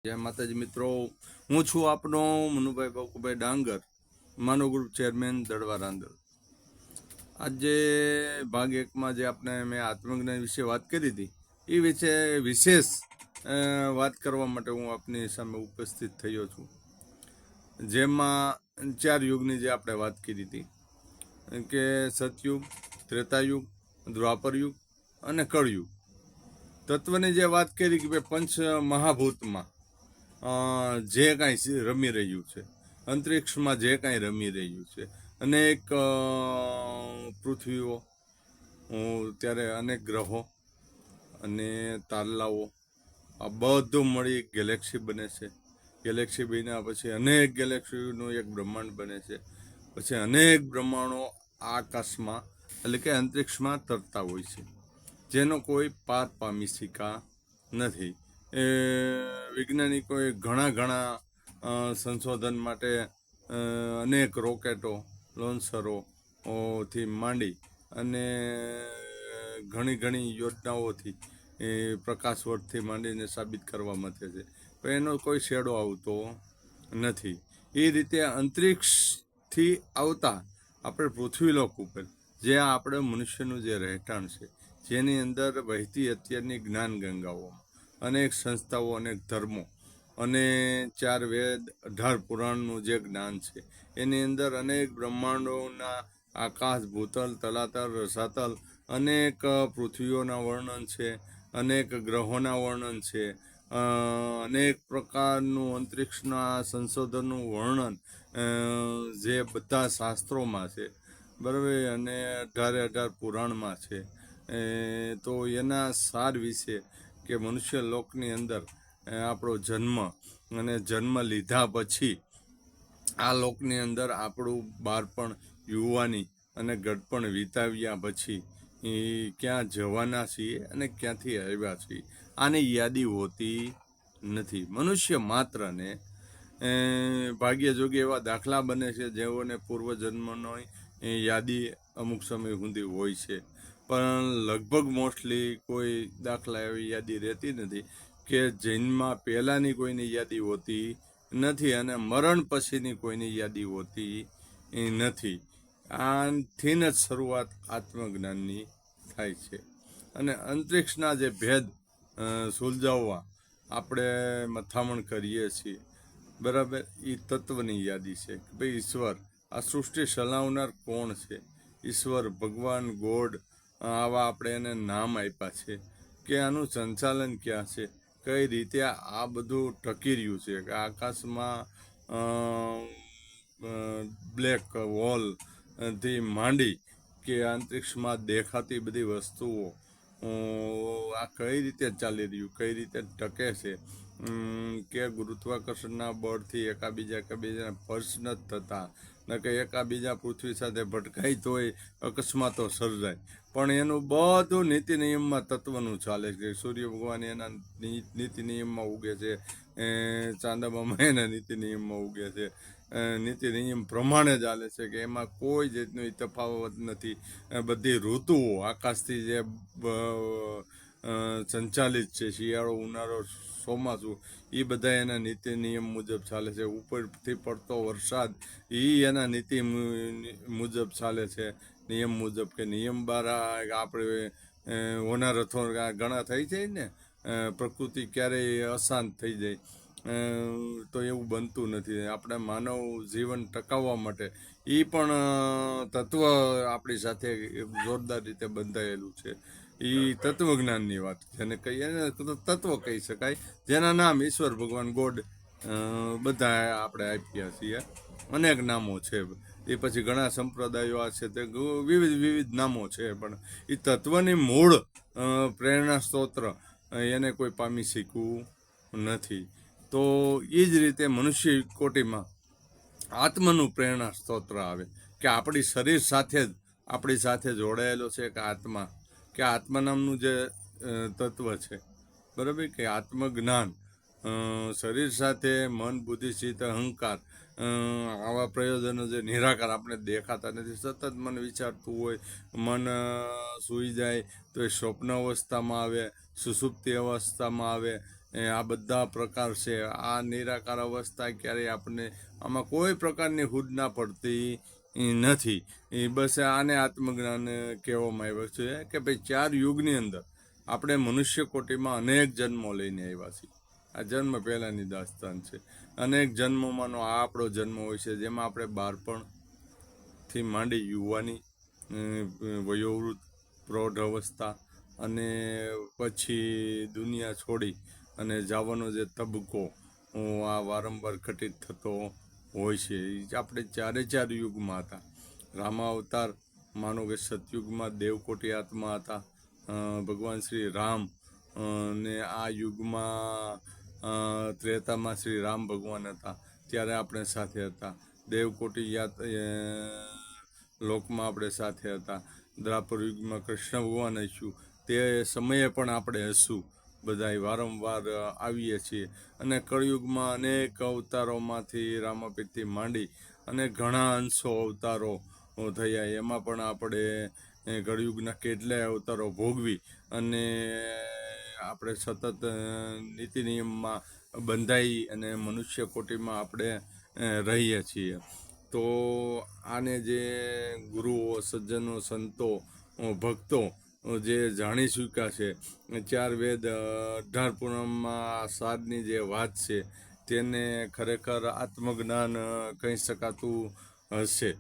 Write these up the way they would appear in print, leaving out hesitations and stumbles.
જય માતાજી મિત્રો, હું છું આપનો મનુભાઈ બાપુભાઈ ડાંગર, માનવ ગ્રુપ ચેરમેન દડવા રાંદલ. આજે ભાગ એકમાં જે મેં આત્મજ્ઞાન વિશે વાત કરી હતી એ વિશે વિશેષ વાત કરવા માટે હું આપની સામે ઉપસ્થિત થયો છું. જેમાં 4 યુગની જે આપણે વાત કરી હતી કે સતયુગ, ત્રેતાયુગ, દ્વાપર યુગ અને કળયુગ. તત્વની જે વાત કરી કે ભાઈ પંચ મહાભૂતમાં જે કાંઈ રમી રહ્યું છે, અંતરિક્ષમાં જે કાંઈ રમી રહ્યું છે, અનેક પૃથ્વીઓ, ત્યારે અનેક ગ્રહો અને તારલાઓ, આ બધું મળી ગેલેક્સી બને છે. ગેલેક્સી બન્યા પછી અનેક ગેલેક્સીનું એક બ્રહ્માંડ બને છે. પછી અનેક બ્રહ્માંડો આકાશમાં એટલે કે અંતરિક્ષમાં તરતા હોય છે, જેનો કોઈ પાર પામી શકા નથી. વૈજ્ઞાનિકોએ ઘણા સંશોધન માટે અનેક રોકેટો, લોન્ચરો થી માંડી અને ઘણી યોજનાઓથી પ્રકાશવર્તથી માંડીને સાબિત કરવા મથે છે, પણ એનો કોઈ શેડો આવતો નથી. એ રીતે અંતરિક્ષથી આવતા આપણે પૃથ્વીલોક ઉપર જે આપણે મનુષ્યનું જે રહેઠાણ છે, જેની અંદર વહેતી અત્યારની જ્ઞાન ગંગાઓ, અનેક સંસ્થાઓ, અનેક ધર્મો અને 4 વેદ, 18 પુરાણનું જે જ્ઞાન છે, એની અંદર અનેક બ્રહ્માંડોના આકાશ, ભૂતલ, તલાતલ, રસાતલ, અનેક પૃથ્વીઓના વર્ણન છે, અનેક ગ્રહોના વર્ણન છે, અનેક પ્રકારનું અંતરિક્ષના સંશોધનનું વર્ણન જે બધા શાસ્ત્રોમાં છે, બરાબર, અને 18 પુરાણમાં છે. તો એના સાર વિશે કે મનુષ્ય લોકની અંદર આપણો જન્મ અને જન્મ લીધા પછી આ લોકની અંદર આપણું બાળપણ, યુવાની અને ગઢપણ વિતાવ્યા પછી ક્યાં જવાના છીએ અને ક્યાંથી આવ્યા છીએ આની યાદી હોતી નથી. મનુષ્ય માત્રને ભાગ્ય જોગે એવા દાખલા બને છે જેઓને પૂર્વજન્મનો યાદી અમુક સમય સુધી હોય છે, પણ લગભગ મોસ્ટલી કોઈ દાખલા એવી યાદી રહેતી નથી કે જન્મમાં પહેલાંની કોઈની યાદી હોતી નથી અને મરણ પછીની કોઈની યાદી હોતી નથી. આથી જ શરૂઆત આત્મજ્ઞાનની થાય છે અને અંતરિક્ષના જે ભેદ સુલઝાવવા આપણે મથામણ કરીએ છીએ, બરાબર, એ તત્વની યાદી છે કે ભાઈ ઈશ્વર, આ સૃષ્ટિ ચલાવનાર કોણ છે? ઈશ્વર, ભગવાન, ગોડ, આવા આપણે એને નામ આપ્યા છે કે આનું સંચાલન ક્યાં છે, કઈ રીતે આ બધું ટકી રહ્યું છે કે આકાશમાં બ્લેક હોલથી માંડી કે અંતરિક્ષમાં દેખાતી બધી વસ્તુઓ આ કઈ રીતે ચાલી રહ્યું, કઈ રીતે ટકે છે, કે ગુરુત્વાકર્ષણના બળથી એકાબીજાના સ્પર્શ નથી થતા, ન કે એકાબીજા પૃથ્વી સાથે ભટકાય તોય અકસ્માતો સર્જાય, પણ એનું બધું નીતિ નિયમમાં તત્વનું ચાલે છે. સૂર્ય ભગવાન એના નીતિ નિયમમાં ઉગે છે, ચાંદામામાં એના નીતિ નિયમમાં ઉગે છે, નીતિ નિયમ પ્રમાણે ચાલે છે કે એમાં કોઈ જાતનો તફાવત નથી. બધી ઋતુઓ આકાશથી જે સંચાલિત છે, શિયાળો, ઉનાળો, ચોમાસું, એ બધા એના નીતિ નિયમ મુજબ ચાલે છે. ઉપરથી પડતો વરસાદ એ એના નીતિ મુજબ ચાલે છે, નિયમ મુજબ, કે નિયમ બહાર આપણે હોનારથો ઘણા થઈ જાય ને, પ્રકૃતિ ક્યારેય અશાંત થઈ જાય તો એવું બનતું નથી. આપણે માનવ જીવન ટકાવવા માટે એ પણ તત્વ આપણી સાથે જોરદાર રીતે બંધાયેલું છે. એ તત્વજ્ઞાનની વાત, જેને કહીએ ને તત્વ કહી શકાય, જેના નામ ઈશ્વર, ભગવાન, ગોડ બધા આપણે આપ્યા છીએ. અનેક નામો છે. એ પછી ઘણા સંપ્રદાયો આ છે તે વિવિધ નામો છે, પણ એ તત્વની મૂળ પ્રેરણા સ્ત્રોત્ર એને કોઈ પામી શક્યું નથી. તો એ જ રીતે મનુષ્ય કોટીમાં આત્માનું પ્રેરણા સ્ત્રોત્ર આવે કે આપણી શરીર સાથે જ આપણી સાથે જોડાયેલો છે કે આત્મા નામનું જે તત્વ છે, બરાબર, કે આત્મજ્ઞાન શરીર સાથે મન, બુદ્ધિ, ચિત્ત, અહંકાર આવા પ્રયોજનો જે નિરાકાર આપણે દેખાતા નથી, સતત મન વિચારતું હોય, મન સૂઈ જાય તો એ સ્વપ્ન અવસ્થામાં આવે, સુષુપ્તિ અવસ્થામાં આવે, આ બધા પ્રકાર છે. આ નિરાકાર અવસ્થા ક્યારેય આપણને આમાં કોઈ પ્રકારની હૂડ ના પડતી નથી. બસ આને આત્મજ્ઞાન કહેવામાં આવ્યું છે કે ભાઈ 4 યુગની અંદર આપણે મનુષ્ય કોટીમાં અનેક જન્મો લઈને આવ્યા છીએ. આ જન્મ પહેલાંની દાસ્તાન છે. અનેક જન્મોમાંનો આ આપણો જન્મ હોય છે, જેમાં આપણે બાળપણથી માંડી યુવાની, વયોવૃદ્ધ, પ્રૌઢ અવસ્થા અને પછી દુનિયા છોડી અને જવાનો જે તબક્કો આ વારંવાર ઘટિત થતો હોય છે. આપણે 4 યુગમાં હતા. રામાવતાર માનો કે સતયુગમાં દેવકોટી આત્મા હતા. ભગવાન શ્રી રામ ને આ યુગમાં ત્રેતામાં શ્રી રામ ભગવાન હતા, ત્યારે આપણે સાથે હતા. દેવકોટી લોકમાં આપણે સાથે હતા. દ્વાપર યુગમાં કૃષ્ણ ભગવાન હશું, તે સમયે પણ આપણે હશું. બધા વારંવાર આવીએ છીએ. અને કળયુગમાં અનેક અવતારોમાંથી રામાપીરથી માંડી અને ઘણા અંશો અવતારો થયા. એમાં પણ આપણે કળયુગના કેટલાય અવતારો ભોગવી અને આપણે સતત નીતિ નિયમમાં બંધાઈ અને મનુષ્ય કોટીમાં આપણે રહીએ છીએ. તો આને જે ગુરુઓ, સજ્જનો, સંતો, ભક્તો જે જાણી ચૂક્યા છે, 4 વેદ 18 પુરાણમાં સારની જે વાત છે, તેને ખરેખર આત્મજ્ઞાન કહી શકાતું હશે.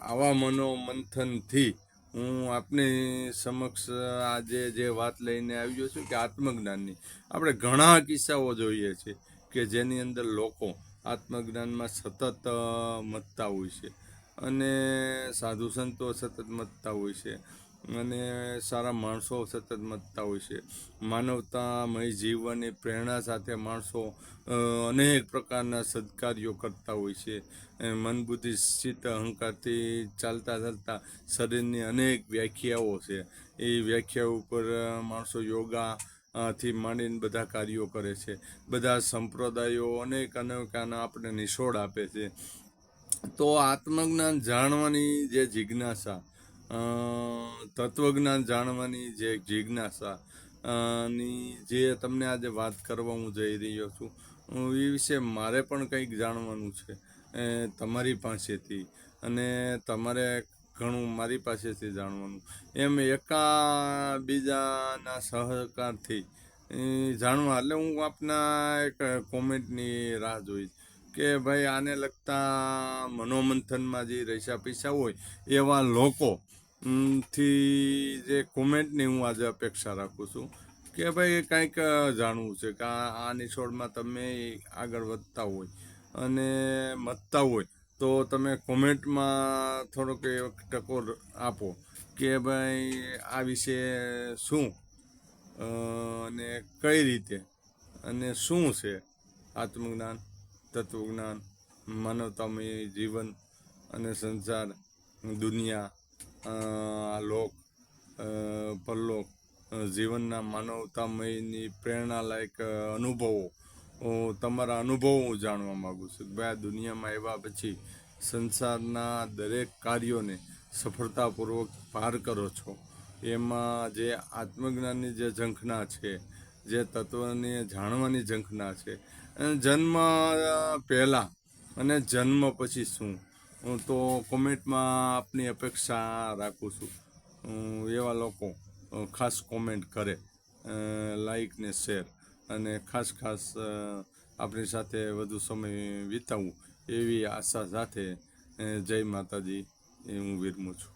આવા મનોમંથનથી હું આપની સમક્ષ આજે જે વાત લઈને આવ્યો છું કે આત્મજ્ઞાનની, આપણે ઘણા કિસ્સાઓ જોઈએ છીએ કે જેની અંદર લોકો આત્મજ્ઞાનમાં સતત મથતા હોય છે અને સાધુ સંતો સતત મથતા હોય છે અને સારા માણસો સતત મથતા હોય છે. માનવતામય જીવનની પ્રેરણા સાથે માણસો અનેક પ્રકારના સદકાર્યો કરતા હોય છે. મન બુદ્ધિ ચિત્ત અહંકારથી ચાલતા શરીરની અનેક વ્યાખ્યાઓ છે. એ વ્યાખ્યા ઉપર માણસો યોગા થી માંડીને બધા કાર્યો કરે છે. બધા સંપ્રદાયો અનેકાના આપણે નિશોડ આપે છે. તો આત્મજ્ઞાન જાણવાની જે જિજ્ઞાસા, તત્વજ્ઞાન જાણવાની જે જિજ્ઞાસા ની જે તમને આજે વાત કરવા હું જઈ રહ્યો છું, એ વિશે મારે પણ કંઈક જાણવાનું છે તમારી પાસેથી, અને તમારે ઘણું મારી પાસેથી જાણવાનું. એમ બીજાના સહકારથી જાણવા, એટલે હું આપના એક કોમેન્ટની રાહ જોઈશ કે ભાઈ આને લગતા મનોમંથનમાં જે રૈસા પૈસા હોય એવા લોકો થી જે કોમેન્ટની હું આજે અપેક્ષા રાખું છું કે ભાઈ કંઈક જાણવું છે કે આ નિશોડમાં તમે આગળ વધતા હોય અને મથતા હોય તો તમે કોમેન્ટમાં થોડોક એક ટકોર આપો કે ભાઈ આ વિશે શું અને કઈ રીતે અને શું છે આત્મજ્ઞાન, તત્વજ્ઞાન, માનવતામય જીવન અને સંસાર, દુનિયા, લોક, પરલોક, જીવનના માનવતામયની પ્રેરણાલાયક અનુભવો, તમારા અનુભવો હું જાણવા માગું છું. ભાઈ આ દુનિયામાં આવ્યા પછી સંસારના દરેક કાર્યોને સફળતાપૂર્વક પાર કરો છો, એમાં જે આત્મજ્ઞાનની જે ઝંખના છે, જે તત્વને જાણવાની ઝંખના છે, જન્મ પહેલાં અને જન્મ પછી શું, હું તો કોમેન્ટમાં આપની અપેક્ષા રાખું છું. એવા લોકો ખાસ કોમેન્ટ કરે, લાઈક ને શેર, અને ખાસ આપણી સાથે વધુ સમય વિતાવવું એવી આશા સાથે જય માતાજી હું વિરમું છું.